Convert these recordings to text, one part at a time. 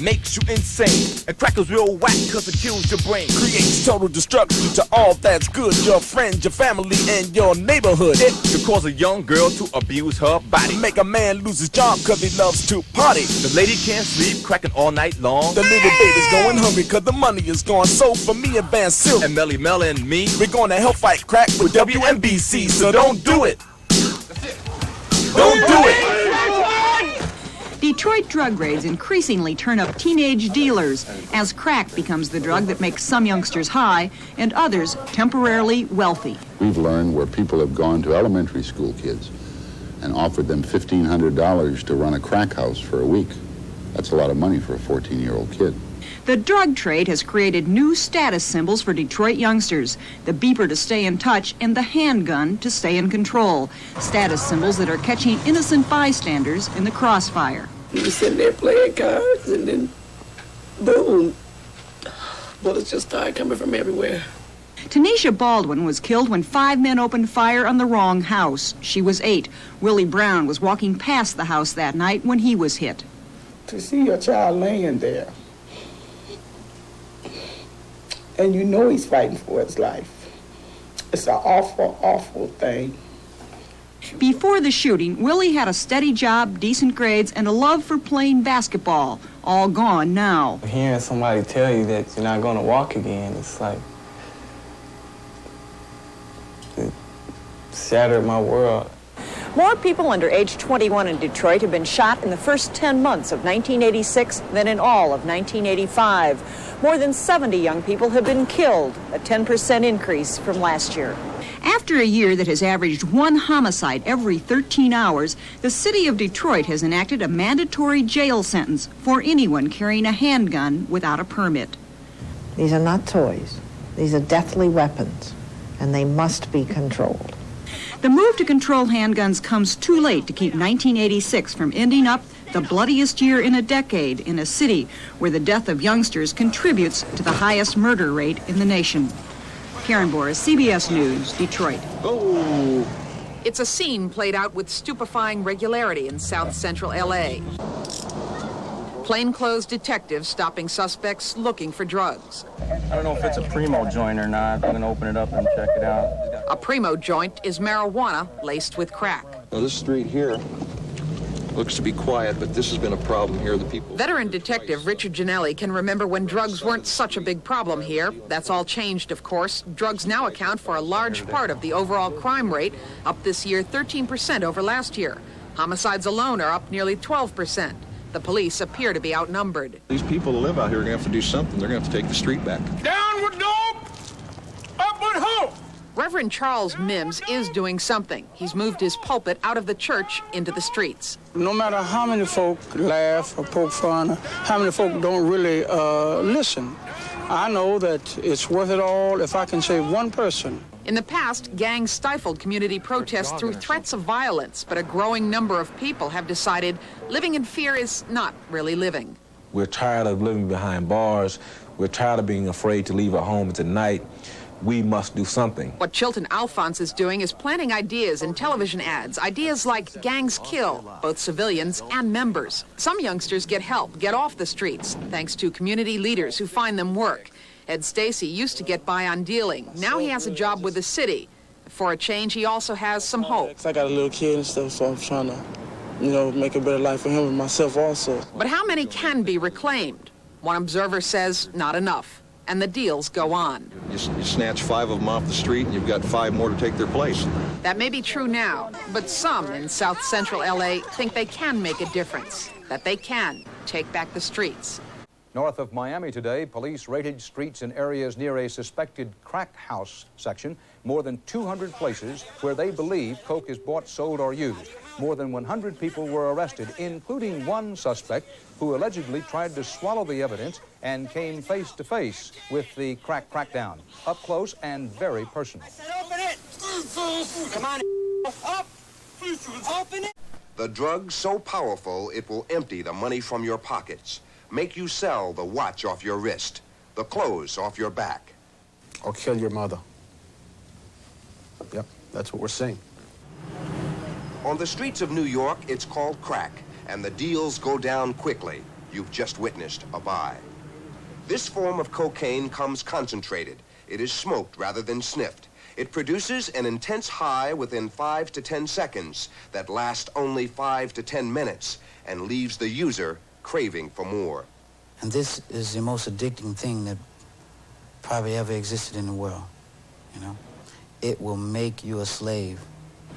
makes you insane. And crack is real whack cause it kills your brain. Creates total destruction to all that's good. Your friends, your family, and your neighborhood. It could cause a young girl to abuse her body. Make a man lose his job cause he loves to party. The lady can't sleep, cracking all night long. The little baby's going hungry cause the money is gone. So for me and Van Silk and Melly Mel and me, we're gonna help fight crack with WNBC. So don't do it. Don't do it. Detroit drug raids increasingly turn up teenage dealers as crack becomes the drug that makes some youngsters high and others temporarily wealthy. We've learned where people have gone to elementary school kids and offered them $1,500 to run a crack house for a week. That's a lot of money for a 14-year-old kid. The drug trade has created new status symbols for Detroit youngsters. The beeper to stay in touch and the handgun to stay in control. Status symbols that are catching innocent bystanders in the crossfire. You were sitting there playing cards and then boom, bullets just started coming from everywhere. Tanisha Baldwin was killed when 5 men opened fire on the wrong house. She was 8. Willie Brown was walking past the house that night when he was hit. To see your child laying there, and you know he's fighting for his life, it's an awful, awful thing. Before the shooting, Willie had a steady job, decent grades, and a love for playing basketball. All gone now. Hearing somebody tell you that you're not going to walk again, it's like, it shattered my world. More people under age 21 in Detroit have been shot in the first 10 months of 1986 than in all of 1985. More than 70 young people have been killed, a 10% increase from last year. After a year that has averaged 1 homicide every 13 hours, the city of Detroit has enacted a mandatory jail sentence for anyone carrying a handgun without a permit. These are not toys. These are deathly weapons, and they must be controlled. The move to control handguns comes too late to keep 1986 from ending up the bloodiest year in a decade in a city where the death of youngsters contributes to the highest murder rate in the nation. Karen Boris, CBS News, Detroit. Oh. It's a scene played out with stupefying regularity in South Central L.A. Plainclothes detectives stopping suspects looking for drugs. I don't know if it's a primo joint or not. I'm going to open it up and check it out. A primo joint is marijuana laced with crack. Now, this street here looks to be quiet, but this has been a problem here. The people. Veteran detective Richard Gianelli can remember when drugs weren't such a big problem here. That's all changed, of course. Drugs now account for a large part of the overall crime rate, up this year 13% over last year. Homicides alone are up nearly 12%. The police appear to be outnumbered. These people that live out here are going to have to do something. They're going to have to take the street back. Down with dope, up with hope. Reverend Charles Mims is doing something. He's moved his pulpit out of the church into the streets. No matter how many folk laugh or poke fun, or how many folk don't really listen, I know that it's worth it all if I can save one person. In the past, gangs stifled community protests through threats of violence, but a growing number of people have decided living in fear is not really living. We're tired of living behind bars. We're tired of being afraid to leave our homes at night. We must do something. What Chilton Alphonse is doing is planting ideas in television ads, ideas like gangs kill, both civilians and members. Some youngsters get help, get off the streets, thanks to community leaders who find them work. Ed Stacy used to get by on dealing. Now he has a job with the city. For a change, he also has some hope. I got a little kid and stuff, so I'm trying to, make a better life for him and myself also. But how many can be reclaimed? One observer says not enough, and the deals go on. You snatch 5 of them off the street, and you've got 5 more to take their place. That may be true now, but some in South Central L.A. think they can make a difference, that they can take back the streets. North of Miami today, police raided streets in areas near a suspected crack house section. More than 200 places where they believe coke is bought, sold, or used. More than 100 people were arrested, including one suspect who allegedly tried to swallow the evidence and came face to face with the crack crackdown. Up close and very personal. I said open it! Come on, up! Open it! The drug's so powerful it will empty the money from your pockets. Make you sell the watch off your wrist, the clothes off your back. Or kill your mother. Yep, that's what we're seeing. On the streets of New York, it's called crack, and the deals go down quickly. you've just witnessed a buy. This form of cocaine comes concentrated. It is smoked rather than sniffed. It produces an intense high within 5 to 10 seconds that lasts only 5 to 10 minutes and leaves the user craving for more. And this is the most addicting thing that probably ever existed in the world, you know? It will make you a slave.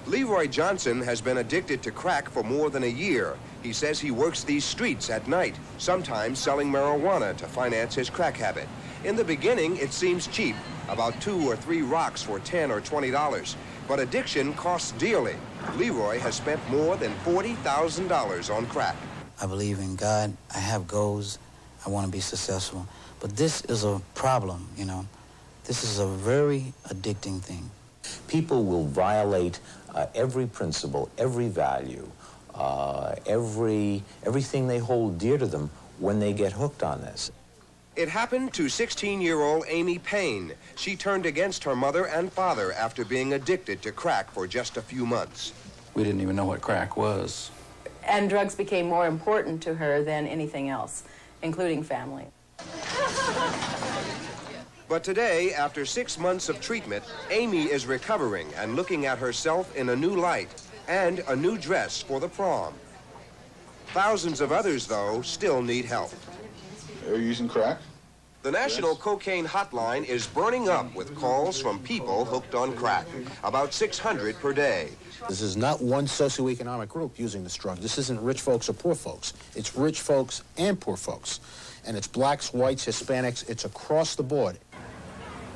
Leroy Johnson has been addicted to crack for more than a year. He says he works these streets at night, sometimes selling marijuana to finance his crack habit. In the beginning, it seems cheap, about 2 or 3 rocks for $10 or $20. But addiction costs dearly. Leroy has spent more than $40,000 on crack. I believe in God. I have goals. I want to be successful. But this is a problem, you know. This is a very addicting thing. People will violate every principle, every value, everything they hold dear to them when they get hooked on this. It happened to 16-year-old Amy Payne. She turned against her mother and father after being addicted to crack for just a few months. We didn't even know what crack was. And drugs became more important to her than anything else, including family. But today, after 6 months of treatment, Amy is recovering and looking at herself in a new light and a new dress for the prom. Thousands of others, though, still need help. Are you using crack? The National Cocaine Hotline is burning up with calls from people hooked on crack, about 600 per day. This is not one socioeconomic group using this drug. This isn't rich folks or poor folks. It's rich folks and poor folks. And it's blacks, whites, Hispanics. It's across the board.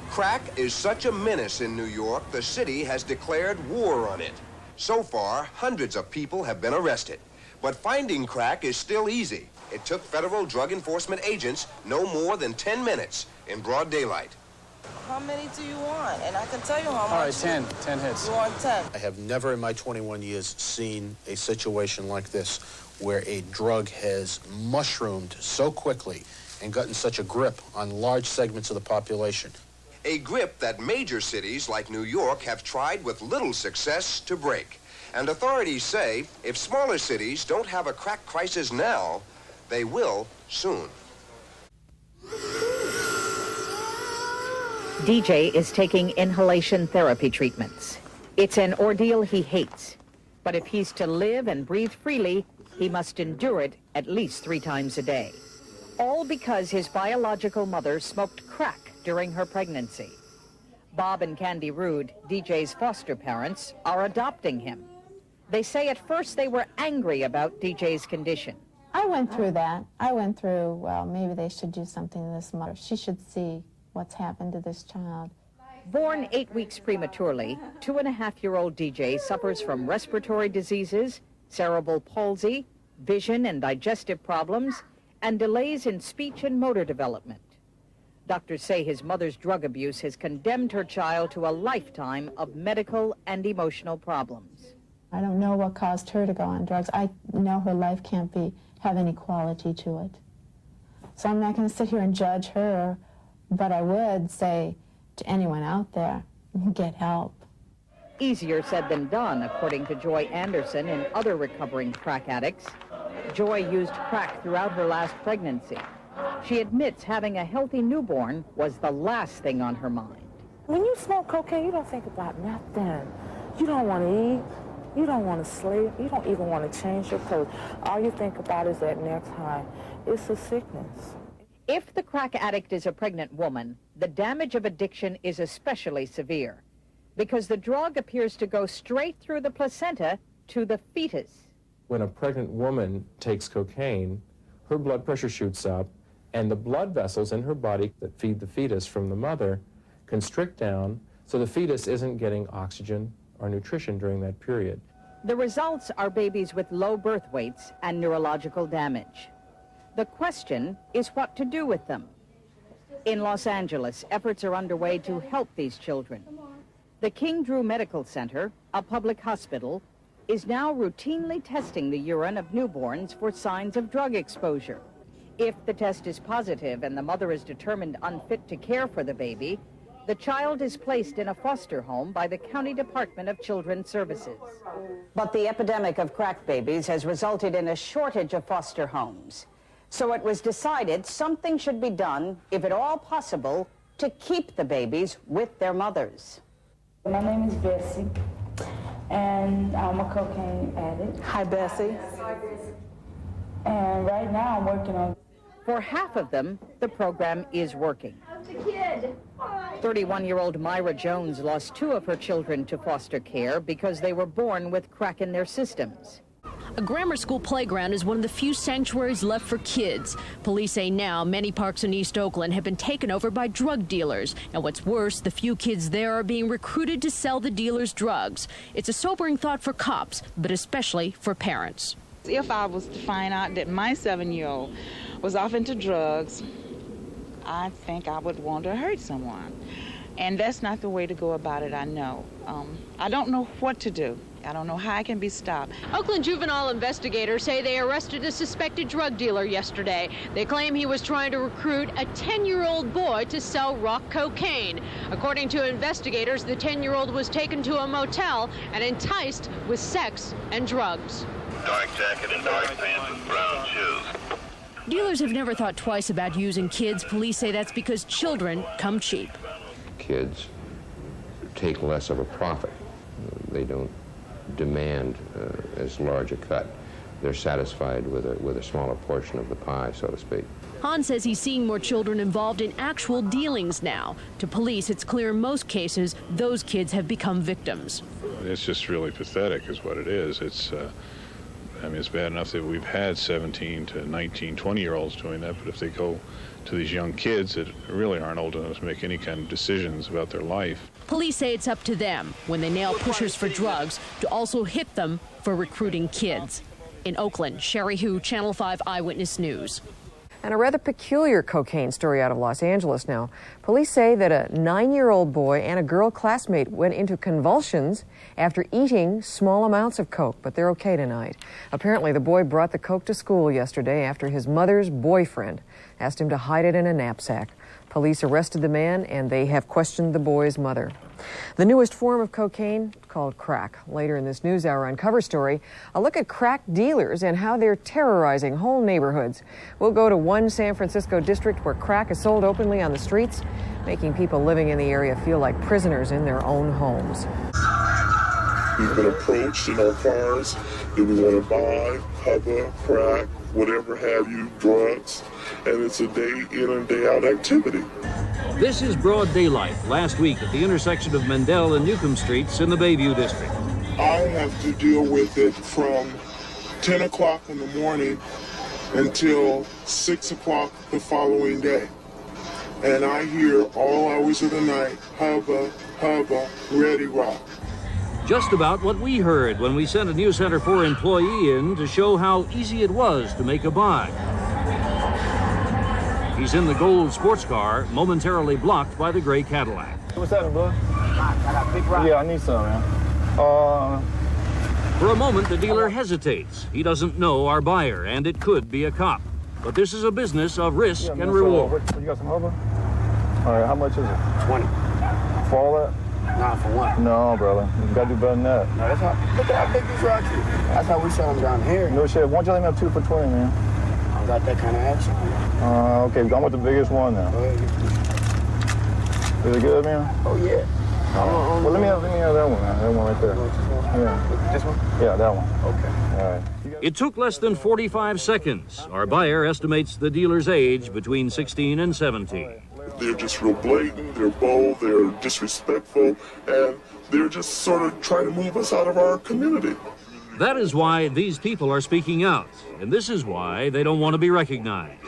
Crack is such a menace in New York, the city has declared war on it. So far, hundreds of people have been arrested. But finding crack is still easy. It took federal drug enforcement agents no more than 10 minutes in broad daylight. How many do you want? And I can tell you how much. All right, 10 hits. You want 10? I have never in my 21 years seen a situation like this where a drug has mushroomed so quickly and gotten such a grip on large segments of the population. A grip that major cities like New York have tried with little success to break. And authorities say if smaller cities don't have a crack crisis now, they will soon. DJ is taking inhalation therapy treatments. It's an ordeal he hates. But if he's to live and breathe freely, he must endure it at least 3 times a day. All because his biological mother smoked crack during her pregnancy. Bob and Candy Rude, DJ's foster parents, are adopting him. They say at first they were angry about DJ's condition. I went through that. I went through, well, maybe they should do something to this mother. She should see what's happened to this child. Born 8 weeks prematurely, 2.5-year-old DJ suffers from respiratory diseases, cerebral palsy, vision and digestive problems, and delays in speech and motor development. Doctors say his mother's drug abuse has condemned her child to a lifetime of medical and emotional problems. I don't know what caused her to go on drugs. I know her life can't have any quality to it. So I'm not going to sit here and judge her, but I would say to anyone out there, get help. Easier said than done, according to Joy Anderson and other recovering crack addicts. Joy used crack throughout her last pregnancy. She admits having a healthy newborn was the last thing on her mind. When you smoke cocaine, you don't think about nothing. You don't want to eat. You don't want to sleep. You don't even want to change your clothes. All you think about is that next high. It's a sickness. If the crack addict is a pregnant woman, the damage of addiction is especially severe because the drug appears to go straight through the placenta to the fetus. When a pregnant woman takes cocaine, her blood pressure shoots up, and the blood vessels in her body that feed the fetus from the mother constrict down, so the fetus isn't getting oxygen or nutrition during that period. The results are babies with low birth weights and neurological damage. The question is what to do with them. In Los Angeles, efforts are underway to help these children. The King Drew Medical Center, a public hospital, is now routinely testing the urine of newborns for signs of drug exposure. If the test is positive and the mother is determined unfit to care for the baby, the child is placed in a foster home by the County Department of Children's Services. But the epidemic of crack babies has resulted in a shortage of foster homes. So it was decided something should be done, if at all possible, to keep the babies with their mothers. My name is Bessie, and I'm a cocaine addict. Hi, Bessie. And right now I'm working on... For half of them, the program is working. 31-year-old Myra Jones lost 2 of her children to foster care because they were born with crack in their systems. A grammar school playground is one of the few sanctuaries left for kids. Police say now many parks in East Oakland have been taken over by drug dealers. And what's worse, the few kids there are being recruited to sell the dealers drugs. It's a sobering thought for cops, but especially for parents. If I was to find out that my 7-year-old was off into drugs, I think I would want to hurt someone. And that's not the way to go about it, I know. I don't know what to do. I don't know how I can be stopped. Oakland juvenile investigators say they arrested a suspected drug dealer yesterday. They claim he was trying to recruit a 10-year-old boy to sell rock cocaine. According to investigators, the 10-year-old was taken to a motel and enticed with sex and drugs. Dark jacket and dark pants with brown shoes. Dealers have never thought twice about using kids. Police say that's because children come cheap. Kids take less of a profit. They don't demand as large a cut. They're satisfied with a smaller portion of the pie, so to speak. Hahn says he's seeing more children involved in actual dealings now. To police, it's clear in most cases those kids have become victims. It's just really pathetic is what it is. I mean, it's bad enough that we've had 17 to 19, 20-year-olds doing that, but if they go to these young kids that really aren't old enough to make any kind of decisions about their life. Police say it's up to them, when they nail pushers for drugs, to also hit them for recruiting kids. In Oakland, Sherry Hu, Channel 5 Eyewitness News. And a rather peculiar cocaine story out of Los Angeles now. Police say that a 9-year-old boy and a girl classmate went into convulsions after eating small amounts of coke, but they're okay tonight. Apparently, the boy brought the coke to school yesterday after his mother's boyfriend asked him to hide it in a knapsack. Police arrested the man, and they have questioned the boy's mother. The newest form of cocaine, called crack. Later in this NewsHour Uncover story, a look at crack dealers and how they're terrorizing whole neighborhoods. We'll go to one San Francisco district where crack is sold openly on the streets, making people living in the area feel like prisoners in their own homes. We've been approached in our cars that we want to buy, hubba, crack, whatever have you, drugs, and it's a day in and day out activity. This is broad daylight last week at the intersection of Mendel and Newcomb Streets in the Bayview District. I have to deal with it from 10 o'clock in the morning until 6 o'clock the following day. And I hear all hours of the night, hubba, hubba, ready rock. Just about what we heard when we sent a News Center 4 employee in to show how easy it was to make a buy. He's in the gold sports car, momentarily blocked by the gray Cadillac. What's happening, bro? Yeah, I need some, man. For a moment, the dealer hesitates. He doesn't know our buyer, and it could be a cop. But this is a business of risk and reward. You got some rubber? All right, how much is it? 20. For all that? Nah, for one. No, brother. You gotta do better than that. No, that's how, look at how big these rocks is. That's how we sell them down here. No shit. Why don't you let me have 2 for 20, man? I got that kind of action. Okay, I want the biggest one now. Is it good, man? Oh, yeah. Well, let me have that one, man. That one right there. Yeah. This one? Yeah, that one. Okay. All right. It took less than 45 seconds. Our buyer estimates the dealer's age between 16 and 17. They're just real blatant, they're bold, they're disrespectful, and they're just sort of trying to move us out of our community. That is why these people are speaking out, and this is why they don't want to be recognized.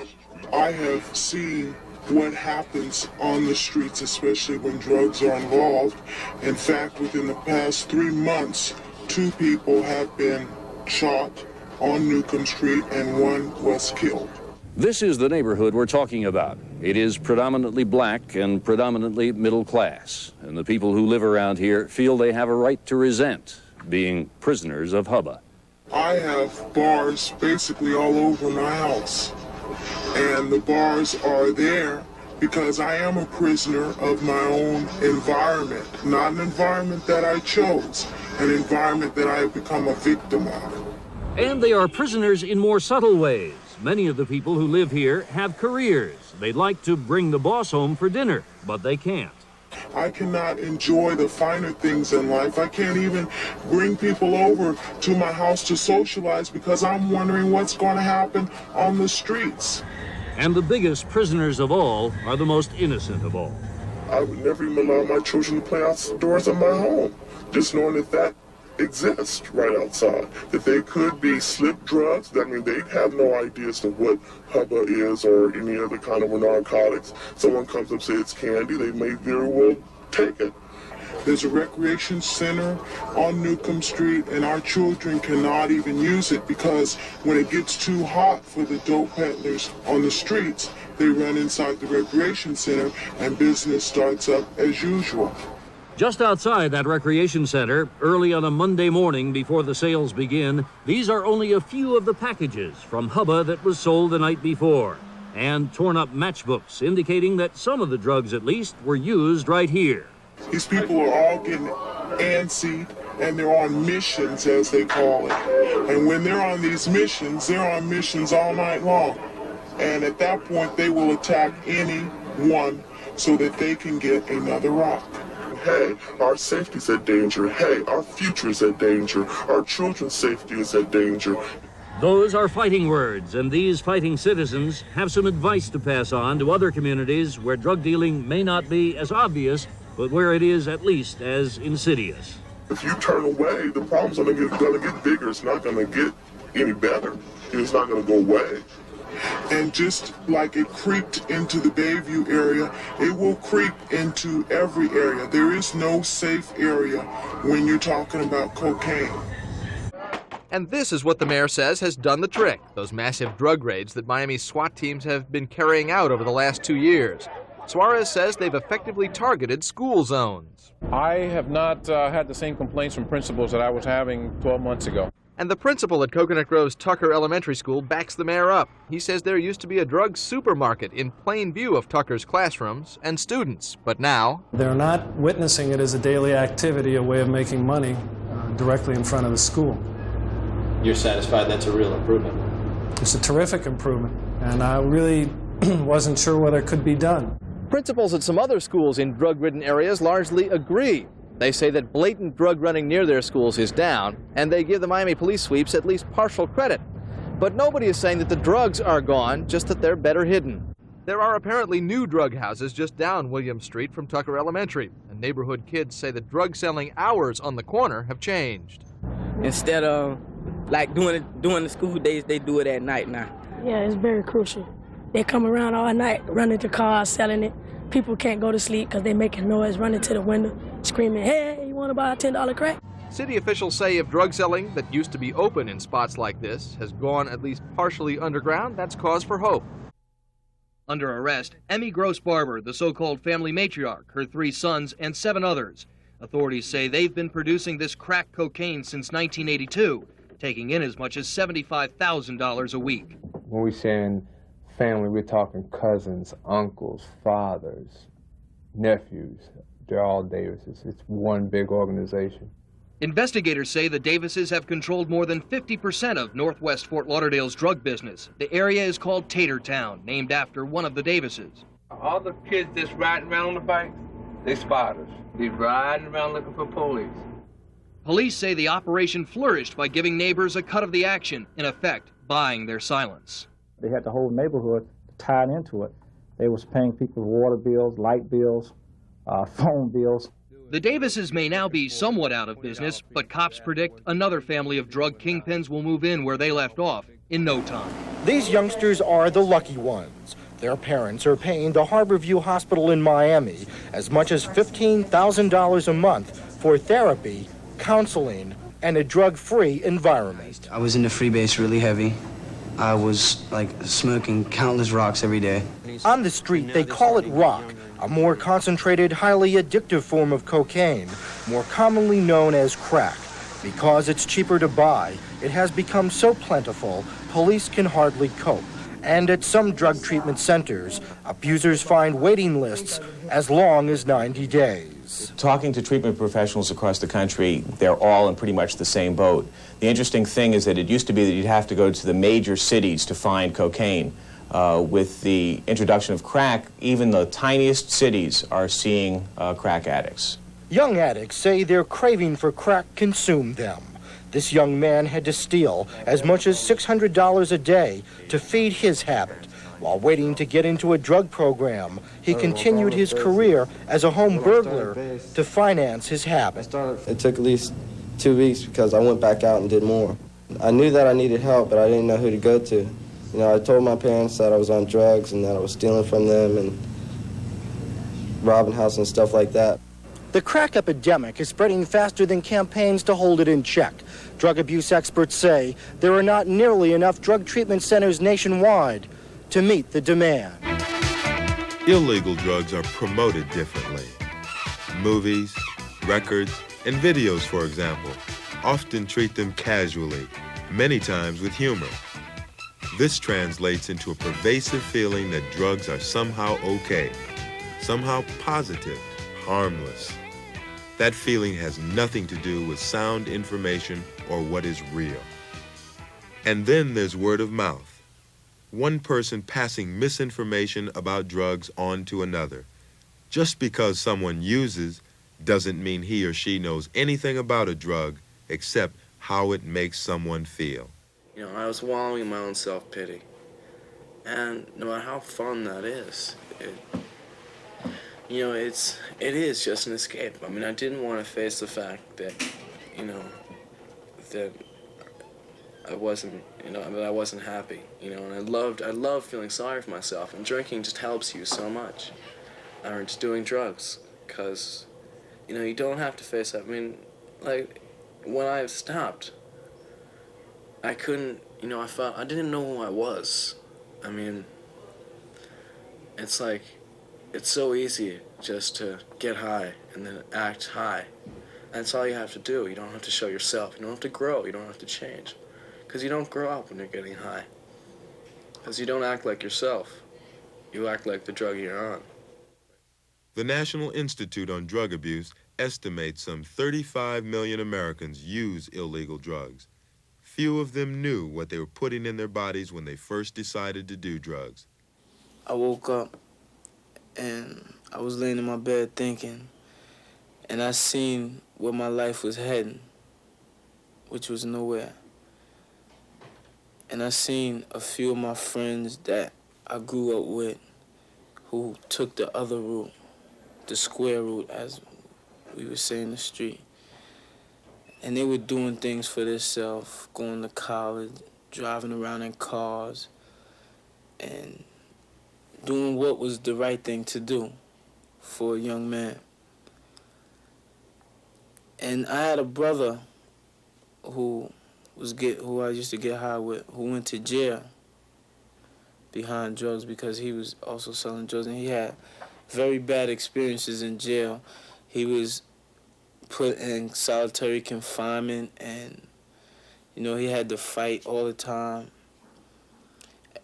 I have seen what happens on the streets, especially when drugs are involved. In fact, within the past 3 months, 2 people have been shot on Newcomb Street and 1 was killed. This is the neighborhood we're talking about. It is predominantly black and predominantly middle class, and the people who live around here feel they have a right to resent being prisoners of hubba. I have bars basically all over my house, and the bars are there because I am a prisoner of my own environment, not an environment that I chose, an environment that I have become a victim of. And they are prisoners in more subtle ways. many of the people who live here have careers. They'd like to bring the boss home for dinner, but they can't. I cannot enjoy the finer things in life. I can't even bring people over to my house to socialize because I'm wondering what's going to happen on the streets. And the biggest prisoners of all are the most innocent of all. I would never even allow my children to play outdoors in my home, just knowing that that exists right outside, that they could be slip drugs. I mean, they have no idea as to what hubba is or any other kind of narcotics. Someone comes up and says it's candy, they may very well take it. There's a recreation center on Newcomb Street, and our children cannot even use it because when it gets too hot for the dope peddlers on the streets, they run inside the recreation center and business starts up as usual. Just outside that recreation center, early on a Monday morning before the sales begin, these are only a few of the packages from hubba that was sold the night before. And torn up matchbooks indicating that some of the drugs, at least, were used right here. These people are all getting antsy, and they're on missions, as they call it. And when they're on these missions, they're on missions all night long. And at that point, they will attack anyone so that they can get another rock. Hey, our safety's at danger. Hey, our future's at danger. Our children's safety is at danger. Those are fighting words, and these fighting citizens have some advice to pass on to other communities where drug dealing may not be as obvious, but where it is at least as insidious. If you turn away, the problem's gonna get bigger. It's not gonna get any better. It's not gonna go away. And just like it creeped into the Bayview area, it will creep into every area. There is no safe area when you're talking about cocaine. And this is what the mayor says has done the trick, those massive drug raids that Miami's SWAT teams have been carrying out over the last 2 years. Suarez says they've effectively targeted school zones. I have not had the same complaints from principals that I was having 12 months ago. And the principal at Coconut Grove's Tucker Elementary School backs the mayor up. He says there used to be a drug supermarket in plain view of Tucker's classrooms and students, but now they're not witnessing it as a daily activity, a way of making money directly in front of the school. You're satisfied that's a real improvement? It's a terrific improvement, and I really wasn't sure whether it could be done. Principals at some other schools in drug-ridden areas largely agree. They say that blatant drug running near their schools is down, and they give the Miami police sweeps at least partial credit. But nobody is saying that the drugs are gone, just that they're better hidden. There are apparently new drug houses just down Williams Street from Tucker Elementary, and neighborhood kids say that drug-selling hours on the corner have changed. Instead of like during the school days, they do it at night now. Yeah, it's very crucial. They come around all night, running to cars, selling it. People can't go to sleep because they're making noise, running to the window, screaming, hey, you want to buy a $10 crack? City officials say if drug selling that used to be open in spots like this has gone at least partially underground, that's cause for hope. Under arrest, Emmy Gross Barber, the so-called family matriarch, her 3 sons, and 7 others. Authorities say they've been producing this crack cocaine since 1982, taking in as much as $75,000 a week. When we say in family, we're talking cousins, uncles, fathers, nephews. They're all Davises. It's one big organization. Investigators say the Davises have controlled more than 50% of Northwest Fort Lauderdale's drug business. The area is called Tater Town, named after one of the Davises. All the kids that's riding around on the bikes, they spotters. They riding around looking for police. Police say the operation flourished by giving neighbors a cut of the action, in effect, buying their silence. They had the whole neighborhood tied into it. They was paying people's water bills, light bills, phone bills. The Davises may now be somewhat out of business, but cops predict another family of drug kingpins will move in where they left off in no time. These youngsters are the lucky ones. Their parents are paying the Harborview Hospital in Miami as much as $15,000 a month for therapy, counseling, and a drug-free environment. I was into freebase really heavy. I was smoking countless rocks every day. On the street, they call it rock, a more concentrated, highly addictive form of cocaine, more commonly known as crack. Because it's cheaper to buy, it has become so plentiful, police can hardly cope. And at some drug treatment centers, abusers find waiting lists as long as 90 days. drugs. Talking to treatment professionals across the country, they're all in pretty much the same boat. The interesting thing is that it used to be that you'd have to go to the major cities to find cocaine. With the introduction of crack, even the tiniest cities are seeing crack addicts. Young addicts say their craving for crack consumed them. This young man had to steal as much as $600 a day to feed his habit. While waiting to get into a drug program, he continued his career as a home burglar to finance his habit. It took at least 2 weeks because I went back out and did more. I knew that I needed help, but I didn't know who to go to. You know, I told my parents that I was on drugs and that I was stealing from them and robbing houses and stuff like that. The crack epidemic is spreading faster than campaigns to hold it in check. Drug abuse experts say there are not nearly enough drug treatment centers nationwide to meet the demand. Illegal drugs are promoted differently. Movies, records, and videos, for example, often treat them casually, many times with humor. This translates into a pervasive feeling that drugs are somehow okay, somehow positive, harmless. That feeling has nothing to do with sound information or what is real. And then there's word of mouth. One person passing misinformation about drugs on to another. Just because someone uses doesn't mean he or she knows anything about a drug except how it makes someone feel. You know, I was wallowing in my own self-pity. And no matter how fun that is, it is just an escape. I mean, I didn't want to face the fact that, that I wasn't, that I wasn't happy, and I loved feeling sorry for myself, and drinking just helps you so much, or just doing drugs, because, you don't have to face that. I mean, like, when I stopped, I couldn't, I didn't know who I was. I mean, it's like, it's so easy just to get high and then act high. That's all you have to do. You don't have to show yourself. You don't have to grow. You don't have to change. Because you don't grow up when you're getting high. Because you don't act like yourself. You act like the drug you're on. The National Institute on Drug Abuse estimates some 35 million Americans use illegal drugs. Few of them knew what they were putting in their bodies when they first decided to do drugs. I woke up and I was laying in my bed thinking, and I seen where my life was heading, which was nowhere. And I seen a few of my friends that I grew up with who took the other route, the square route, as we would say in the street. And they were doing things for themselves, going to college, driving around in cars, and doing what was the right thing to do for a young man. And I had a brother who I used to get high with, who went to jail behind drugs because he was also selling drugs, and he had very bad experiences in jail. He was put in solitary confinement, and he had to fight all the time.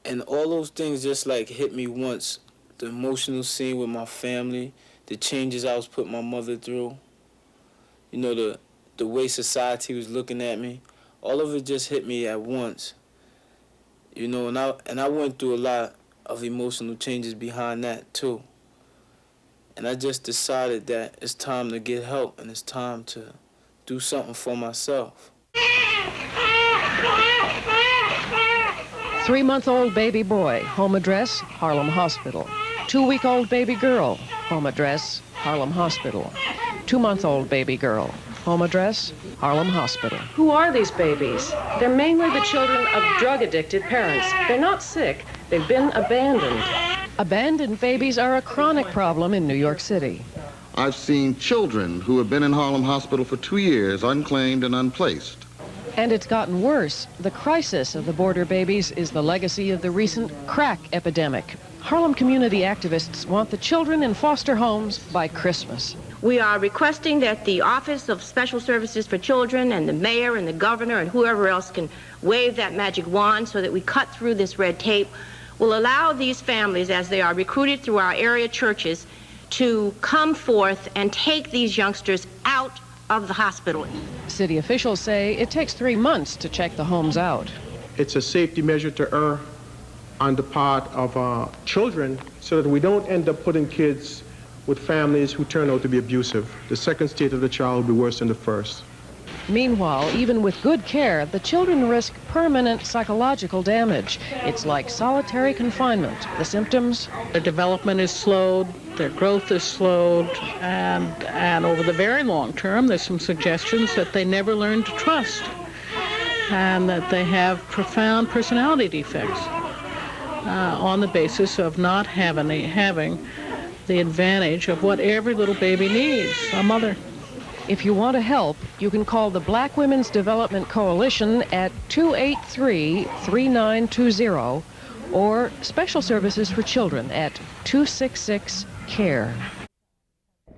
And all those things just like hit me once. The emotional scene with my family, the changes I was putting my mother through, the way society was looking at me. All of it just hit me at once, and I went through a lot of emotional changes behind that too. And I just decided that it's time to get help and it's time to do something for myself. 3-month-old baby boy, home address, Harlem Hospital. 2-week-old baby girl, home address, Harlem Hospital. 2-month-old baby girl, home address, Harlem Hospital. Who are these babies? They're mainly the children of drug-addicted parents. They're not sick. They've been abandoned. Abandoned babies are a chronic problem in New York City. I've seen children who have been in Harlem Hospital for 2 years, unclaimed and unplaced. And it's gotten worse. The crisis of the border babies is the legacy of the recent crack epidemic. Harlem community activists want the children in foster homes by Christmas. We are requesting that the Office of Special Services for Children and the mayor and the governor and whoever else can wave that magic wand so that we cut through this red tape, will allow these families, as they are recruited through our area churches, to come forth and take these youngsters out of the hospital. City officials say it takes 3 months to check the homes out. It's a safety measure to err on the part of children so that we don't end up putting kids with families who turn out to be abusive. The second state of the child will be worse than the first. Meanwhile, even with good care, the children risk permanent psychological damage. It's like solitary confinement. The symptoms? Their development is slowed, their growth is slowed, and over the very long term, there's some suggestions that they never learn to trust and that they have profound personality defects on the basis of not having the advantage of what every little baby needs, a mother. If you want to help, you can call the Black Women's Development Coalition at 283-3920 or Special Services for Children at 266-CARE.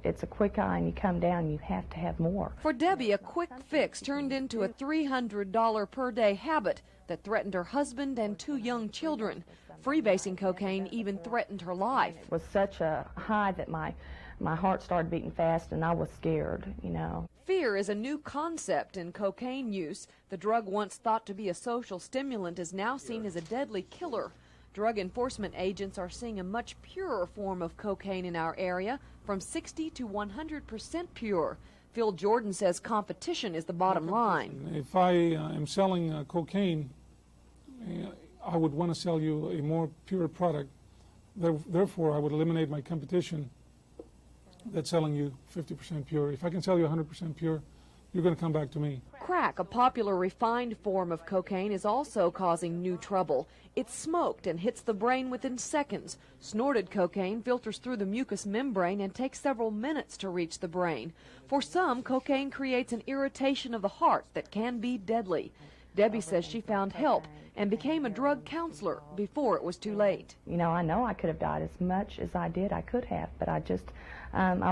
It's a quick eye and you come down, you have to have more. For Debbie, a quick fix turned into a $300 per day habit that threatened her husband and 2 young children. Freebasing cocaine even threatened her life. It was such a high that my heart started beating fast and I was scared, you know. Fear is a new concept in cocaine use. The drug once thought to be a social stimulant is now seen as a deadly killer. Drug enforcement agents are seeing a much purer form of cocaine in our area, from 60 to 100% pure. Phil Jordan says competition is the bottom line. If I am selling cocaine, I would want to sell you a more pure product. Therefore, I would eliminate my competition that's selling you 50% pure. If I can sell you 100% pure, you're going to come back to me. Crack, a popular refined form of cocaine, is also causing new trouble. It's smoked and hits the brain within seconds. Snorted cocaine filters through the mucous membrane and takes several minutes to reach the brain. For some, cocaine creates an irritation of the heart that can be deadly. Debbie says she found help and became a drug counselor before it was too late. You know I could have died as much as I did. I could have, but I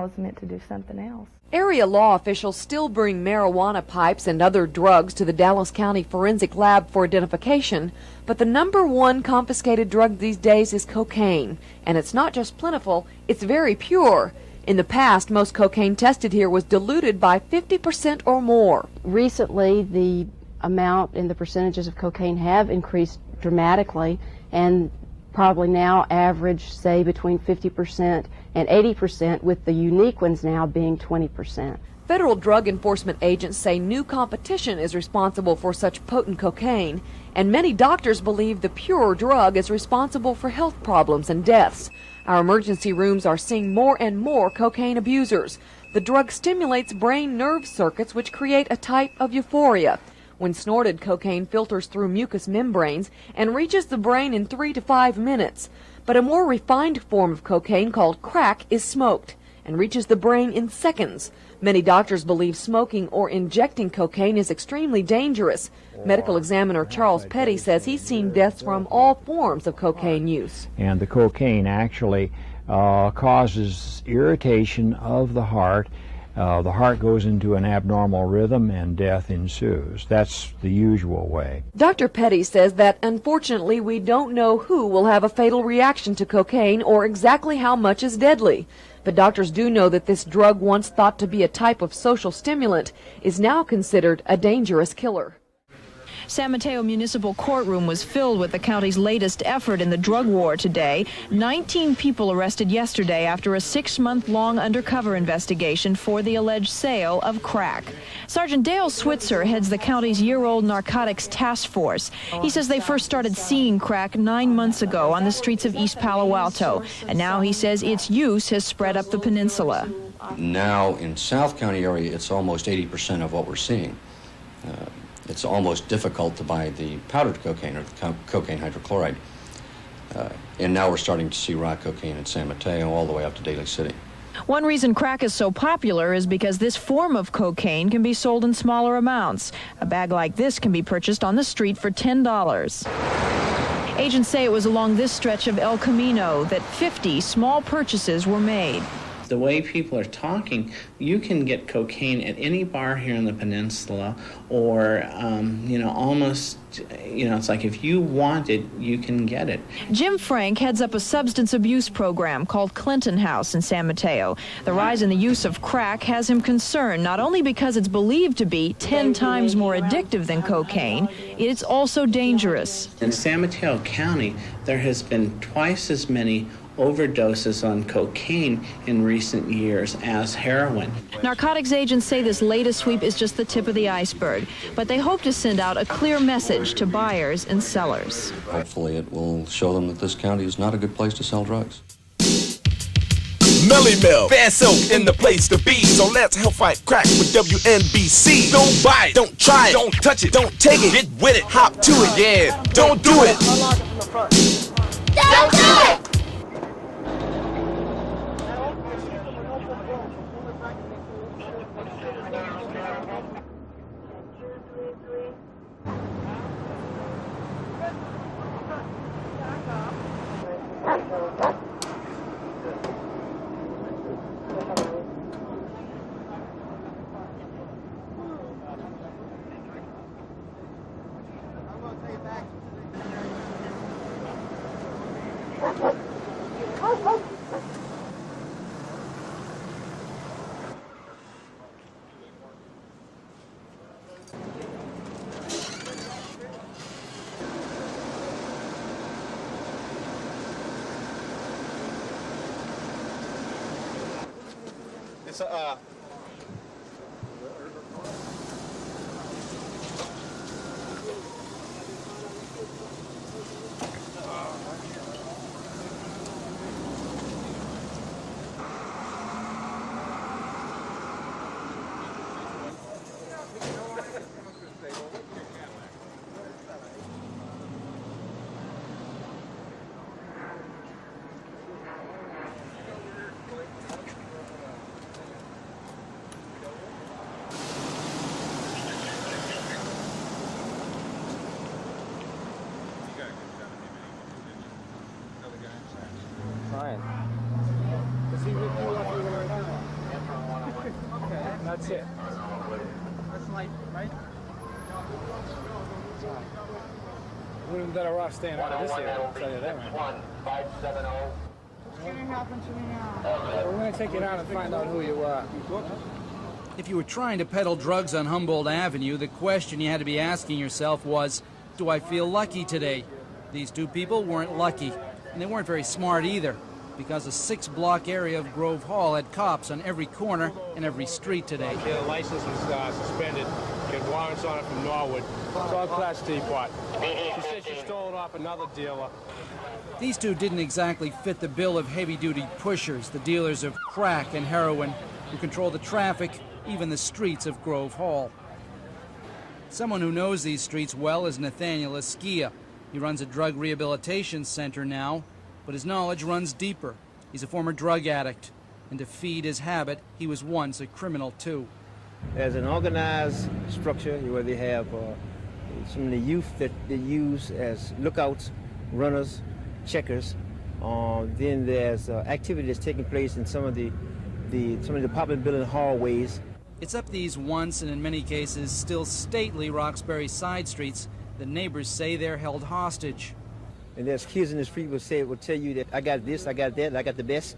was meant to do something else. Area law officials still bring marijuana pipes and other drugs to the Dallas County Forensic Lab for identification, but the #1 confiscated drug these days is cocaine. And it's not just plentiful, it's very pure. In the past, most cocaine tested here was diluted by 50% or more. Recently, the amount and the percentages of cocaine have increased dramatically, and probably now average, say, between 50% and 80%, with the unique ones now being 20%. Federal drug enforcement agents say new competition is responsible for such potent cocaine, and many doctors believe the pure drug is responsible for health problems and deaths. Our emergency rooms are seeing more and more cocaine abusers. The drug stimulates brain nerve circuits which create a type of euphoria. When snorted, cocaine filters through mucous membranes and reaches the brain in 3 to 5 minutes. But a more refined form of cocaine called crack is smoked and reaches the brain in seconds. Many doctors believe smoking or injecting cocaine is extremely dangerous. Medical examiner Charles Petty says he's seen deaths from all forms of cocaine use. And the cocaine actually causes irritation of the heart. The heart goes into an abnormal rhythm and death ensues. That's the usual way. Dr. Petty says that unfortunately we don't know who will have a fatal reaction to cocaine or exactly how much is deadly. But doctors do know that this drug, once thought to be a type of social stimulant, is now considered a dangerous killer. San Mateo Municipal Courtroom was filled with the county's latest effort in the drug war today. 19 people arrested yesterday after a 6-month-long undercover investigation for the alleged sale of crack. Sergeant Dale Switzer heads the county's year-old narcotics task force. He says they first started seeing crack 9 months ago on the streets of East Palo Alto, and now he says its use has spread up the peninsula. Now in South County area, it's almost 80% of what we're seeing. It's almost difficult to buy the powdered cocaine or the cocaine hydrochloride. And now we're starting to see raw cocaine in San Mateo all the way up to Daly City. One reason crack is so popular is because this form of cocaine can be sold in smaller amounts. A bag like this can be purchased on the street for $10. Agents say it was along this stretch of El Camino that 50 small purchases were made. The way people are talking, you can get cocaine at any bar here in the peninsula, or, almost, it's like if you want it, you can get it. Jim Frank heads up a substance abuse program called Clinton House in San Mateo. The rise in the use of crack has him concerned, not only because it's believed to be 10 times more addictive than cocaine, it's also dangerous. In San Mateo County, there has been twice as many overdoses on cocaine in recent years as heroin. Narcotics agents say this latest sweep is just the tip of the iceberg, but they hope to send out a clear message to buyers and sellers. Hopefully it will show them that this county is not a good place to sell drugs. Melly Mel, Van Silk in the place to be. So let's help fight crack with WNBC. Don't buy it, don't try it, don't touch it, don't take it. Get with it, hop to it, yeah. Don't do it. Don't do it. It's Fine. Does he with you like you were right now? Okay, that's it. That's light, right? Wouldn't have been better off staying out of this area, I'll tell you that, man. What's going to happen to me now? We're going to take you down and find out who you are. If you were trying to peddle drugs on Humboldt Avenue, the question you had to be asking yourself was, do I feel lucky today? These two people weren't lucky, and they weren't very smart either, because a 6-block area of Grove Hall had cops on every corner and every street today. Their license was suspended. Get warrants on it from Norwood. It's all Class Teapot. She said she stole it off another dealer. These two didn't exactly fit the bill of heavy-duty pushers, the dealers of crack and heroin, who control the traffic, even the streets of Grove Hall. Someone who knows these streets well is Nathaniel Esquia. He runs a drug rehabilitation center now, but his knowledge runs deeper. He's a former drug addict, and to feed his habit, he was once a criminal too. There's an organized structure where they have some of the youth that they use as lookouts, runners, checkers. Then there's activity that's taking place in some of the apartment building hallways. It's up these once, and in many cases, still stately Roxbury side streets that neighbors say they're held hostage. And there's kids in the street will tell you that I got this, I got that, I got the best.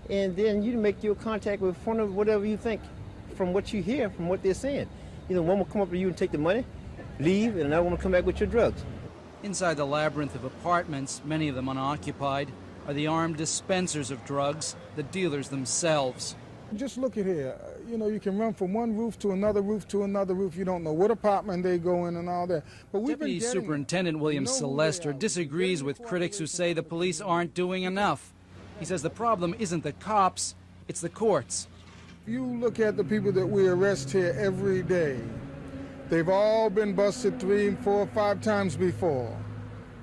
And then you make your contact with one of whatever you think from what you hear, from what they're saying. You know, one will come up to you and take the money, leave, and another one will come back with your drugs. Inside the labyrinth of apartments, many of them unoccupied, are the armed dispensers of drugs, the dealers themselves. Just look at here. You know, you can run from one roof to another roof to another roof. You don't know what apartment they go in and all that. But we've Deputy been Superintendent William Sylvester disagrees with critics who say the police aren't doing enough. He says the problem isn't the cops, it's the courts. You look at the people that we arrest here every day. They've all been busted 3, 4, 5 times before,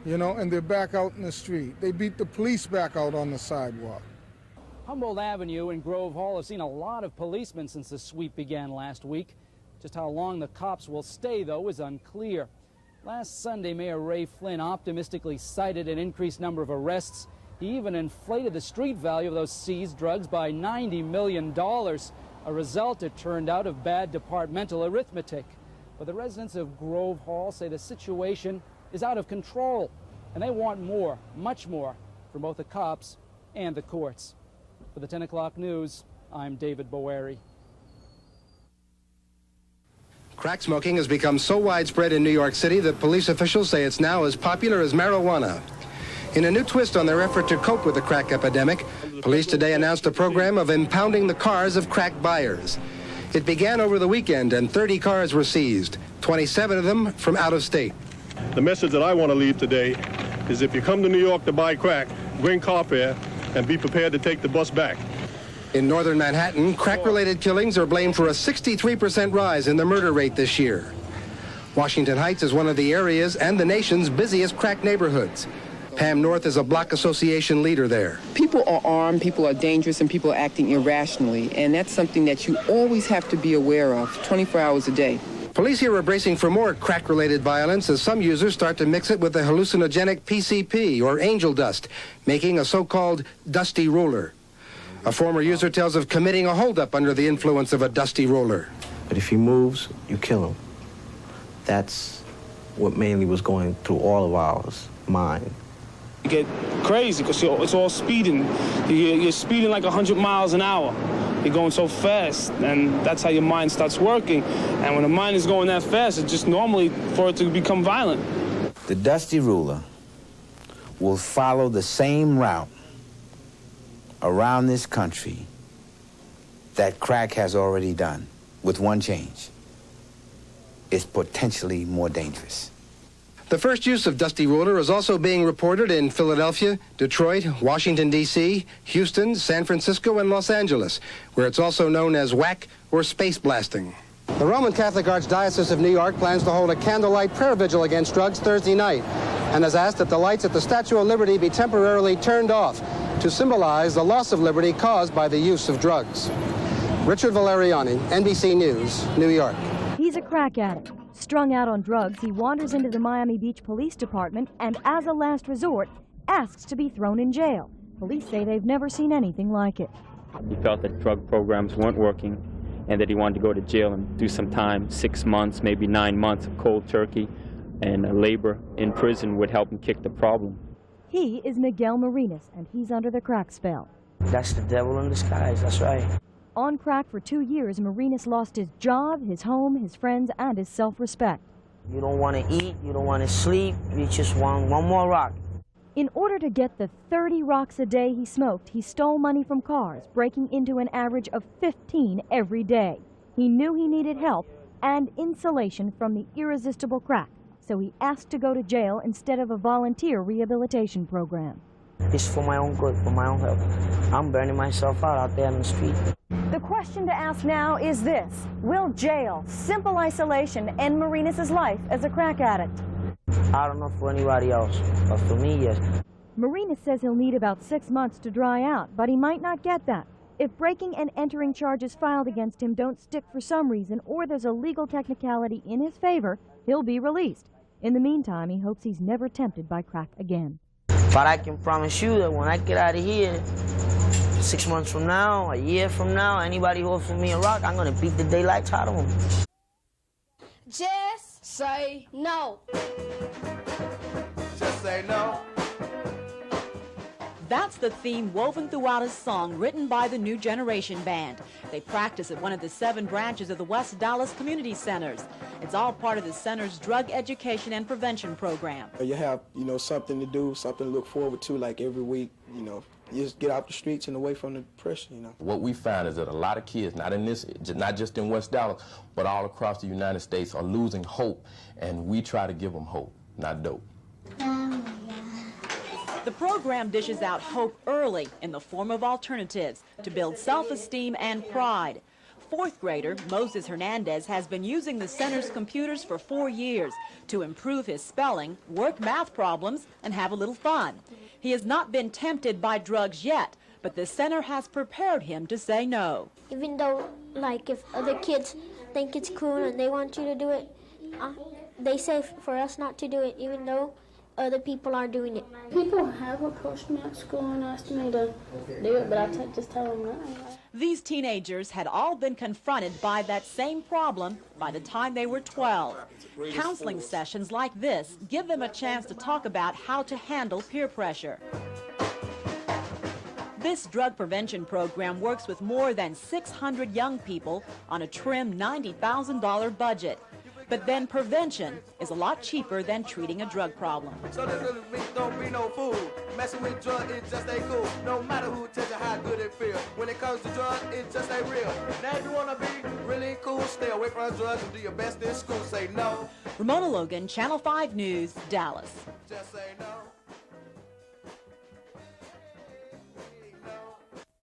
you know, and they're back out in the street. They beat the police back out on the sidewalk. Humboldt Avenue and Grove Hall have seen a lot of policemen since the sweep began last week. Just how long the cops will stay, though, is unclear. Last Sunday, Mayor Ray Flynn optimistically cited an increased number of arrests He even inflated the street value of those seized drugs by $90 million, a result, it turned out, of bad departmental arithmetic. But the residents of Grove Hall say the situation is out of control, and they want more, much more, from both the cops and the courts. For the 10 o'clock news, I'm David Boeri. Crack smoking has become so widespread in New York City that police officials say it's now as popular as marijuana. In a new twist on their effort to cope with the crack epidemic, police today announced a program of impounding the cars of crack buyers. It began over the weekend and 30 cars were seized, 27 of them from out of state. The message that I want to leave today is if you come to New York to buy crack, bring car fare and be prepared to take the bus back. In northern Manhattan, crack-related killings are blamed for a 63% rise in the murder rate this year. Washington Heights is one of the area's and the nation's busiest crack neighborhoods. Pam North is a block association leader there. People are armed, people are dangerous, and people are acting irrationally, and that's something that you always have to be aware of 24 hours a day. Police here are bracing for more crack-related violence as some users start to mix it with the hallucinogenic PCP, or angel dust, making a so-called dusty roller. A former user tells of committing a holdup under the influence of a dusty roller. But if he moves, you kill him. That's what mainly was going through all of our mind. You get crazy because it's all speeding. You're speeding like 100 miles an hour. You're going so fast, and that's how your mind starts working. And when the mind is going that fast, it's just normally for it to become violent. The dusty ruler will follow the same route around this country that crack has already done, with one change. It's potentially more dangerous. The first use of dusty roller is also being reported in Philadelphia, Detroit, Washington, D.C., Houston, San Francisco, and Los Angeles, where it's also known as whack or space blasting. The Roman Catholic Archdiocese of New York plans to hold a candlelight prayer vigil against drugs Thursday night and has asked that the lights at the Statue of Liberty be temporarily turned off to symbolize the loss of liberty caused by the use of drugs. Richard Valeriani, NBC News, New York. He's a crack addict. Strung out on drugs, he wanders into the Miami Beach Police Department and, as a last resort, asks to be thrown in jail. Police say they've never seen anything like it. He felt that drug programs weren't working and that he wanted to go to jail and do some time, 6 months, maybe 9 months of cold turkey, and labor in prison would help him kick the problem. He is Miguel Marinas, and he's under the crack spell. That's the devil in disguise, that's right. On crack for 2 years, Marinas lost his job, his home, his friends, and his self-respect. You don't want to eat, you don't want to sleep, you just want one more rock. In order to get the 30 rocks a day he smoked, he stole money from cars, breaking into an average of 15 every day. He knew he needed help and insulation from the irresistible crack, so he asked to go to jail instead of a volunteer rehabilitation program. It's for my own good, for my own health. I'm burning myself out there in the street. The question to ask now is this: will jail, simple isolation, end Marinas' life as a crack addict? I don't know for anybody else, but for me, yes. Marinas says he'll need about 6 months to dry out, but he might not get that. If breaking and entering charges filed against him don't stick for some reason, or there's a legal technicality in his favor, he'll be released. In the meantime, he hopes he's never tempted by crack again. But I can promise you that when I get out of here, 6 months from now, a year from now, anybody who offers me a rock, I'm going to beat the daylights out of them. Just say no. Just say no. That's the theme woven throughout a song written by the New Generation Band. They practice at one of the 7 branches of the West Dallas Community Centers. It's all part of the center's drug education and prevention program. You have, something to do, something to look forward to, like every week, you just get out the streets and away from the depression, What we found is that a lot of kids, not just in West Dallas, but all across the United States, are losing hope, and we try to give them hope, not dope. The program dishes out hope early in the form of alternatives to build self-esteem and pride. 4th grader Moses Hernandez has been using the center's computers for 4 years to improve his spelling, work math problems, and have a little fun. He has not been tempted by drugs yet, but the center has prepared him to say no. Even though, if other kids think it's cool and they want you to do it, they say for us not to do it, even though other people are doing it. People have approached me at school and asked me to do it, but I just tell them no. These teenagers had all been confronted by that same problem by the time they were 12. Counseling sessions like this give them a chance to talk about how to handle peer pressure. This drug prevention program works with more than 600 young people on a trim $90,000 budget. But then prevention is a lot cheaper than treating a drug problem. So this little bitch don't be no fool. Messing with drugs, it just ain't cool. No matter who tells you how good it feel. When it comes to drugs, it just ain't real. Now if you wanna be really cool, stay away from drugs and do your best in school. Say no. Ramona Logan, Channel 5 News, Dallas. Just say no.